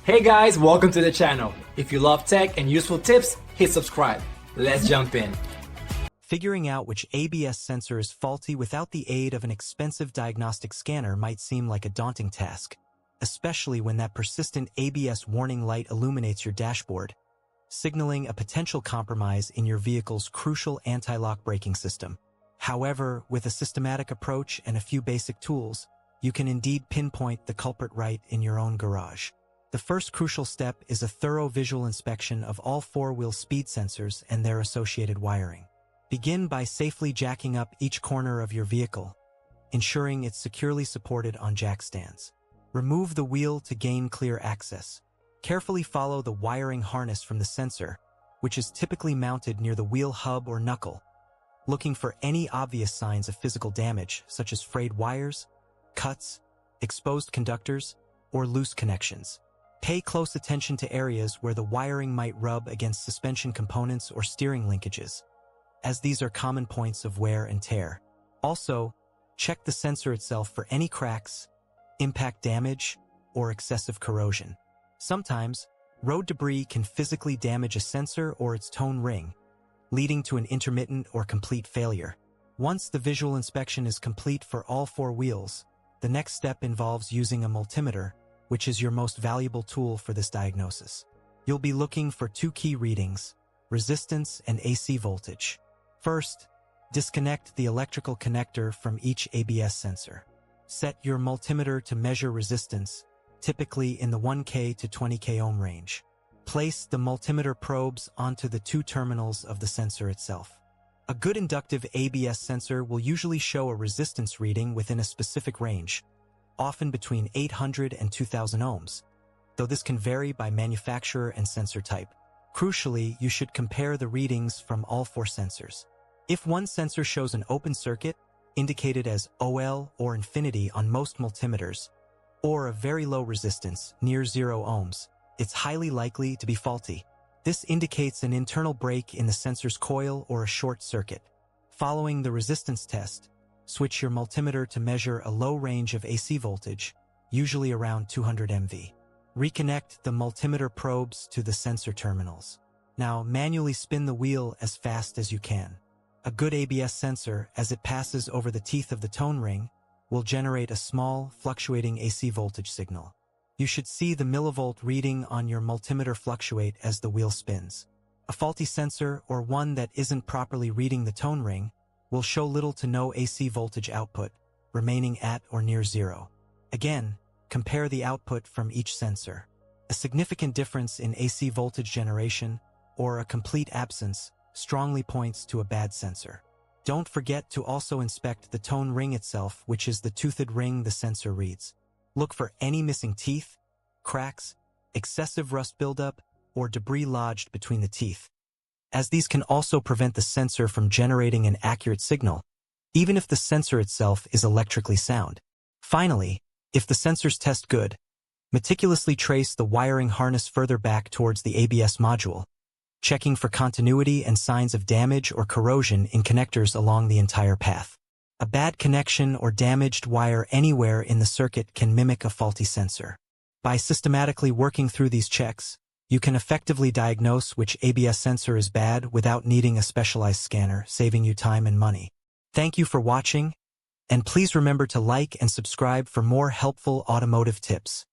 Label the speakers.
Speaker 1: Hey guys, welcome to the channel. If you love tech and useful tips, hit subscribe. Let's jump in.
Speaker 2: Figuring out which ABS sensor is faulty without the aid of an expensive diagnostic scanner might seem like a daunting task, especially when that persistent ABS warning light illuminates your dashboard, signaling a potential compromise in your vehicle's crucial anti-lock braking system. However, with a systematic approach and a few basic tools, you can indeed pinpoint the culprit right in your own garage. The first crucial step is a thorough visual inspection of all four-wheel speed sensors and their associated wiring. Begin by safely jacking up each corner of your vehicle, ensuring it's securely supported on jack stands. Remove the wheel to gain clear access. Carefully follow the wiring harness from the sensor, which is typically mounted near the wheel hub or knuckle, looking for any obvious signs of physical damage, such as frayed wires, cuts, exposed conductors, or loose connections. Pay close attention to areas where the wiring might rub against suspension components or steering linkages, as these are common points of wear and tear. Also, check the sensor itself for any cracks, impact damage, or excessive corrosion. Sometimes, road debris can physically damage a sensor or its tone ring, leading to an intermittent or complete failure. Once the visual inspection is complete for all four wheels, the next step involves using a multimeter, which is your most valuable tool for this diagnosis. You'll be looking for two key readings: resistance and AC voltage. First, disconnect the electrical connector from each ABS sensor. Set your multimeter to measure resistance, typically in the 1K to 20K ohm range. Place the multimeter probes onto the two terminals of the sensor itself. A good inductive ABS sensor will usually show a resistance reading within a specific range, often between 800 and 2000 ohms, though this can vary by manufacturer and sensor type. Crucially, you should compare the readings from all four sensors. If one sensor shows an open circuit, indicated as OL or infinity on most multimeters, or a very low resistance, near 0 ohms, it's highly likely to be faulty. This indicates an internal break in the sensor's coil or a short circuit. Following the resistance test, switch your multimeter to measure a low range of AC voltage, usually around 200 MV. Reconnect the multimeter probes to the sensor terminals. Now manually spin the wheel as fast as you can. A good ABS sensor, as it passes over the teeth of the tone ring, will generate a small, fluctuating AC voltage signal. You should see the millivolt reading on your multimeter fluctuate as the wheel spins. A faulty sensor, or one that isn't properly reading the tone ring, will show little to no AC voltage output, remaining at or near 0. Again, compare the output from each sensor. A significant difference in AC voltage generation, or a complete absence, strongly points to a bad sensor. Don't forget to also inspect the tone ring itself, which is the toothed ring the sensor reads. Look for any missing teeth, cracks, excessive rust buildup, or debris lodged between the teeth, as these can also prevent the sensor from generating an accurate signal, even if the sensor itself is electrically sound. Finally, if the sensors test good, meticulously trace the wiring harness further back towards the ABS module, checking for continuity and signs of damage or corrosion in connectors along the entire path. A bad connection or damaged wire anywhere in the circuit can mimic a faulty sensor. By systematically working through these checks, you can effectively diagnose which ABS sensor is bad without needing a specialized scanner, saving you time and money. Thank you for watching, and please remember to like and subscribe for more helpful automotive tips.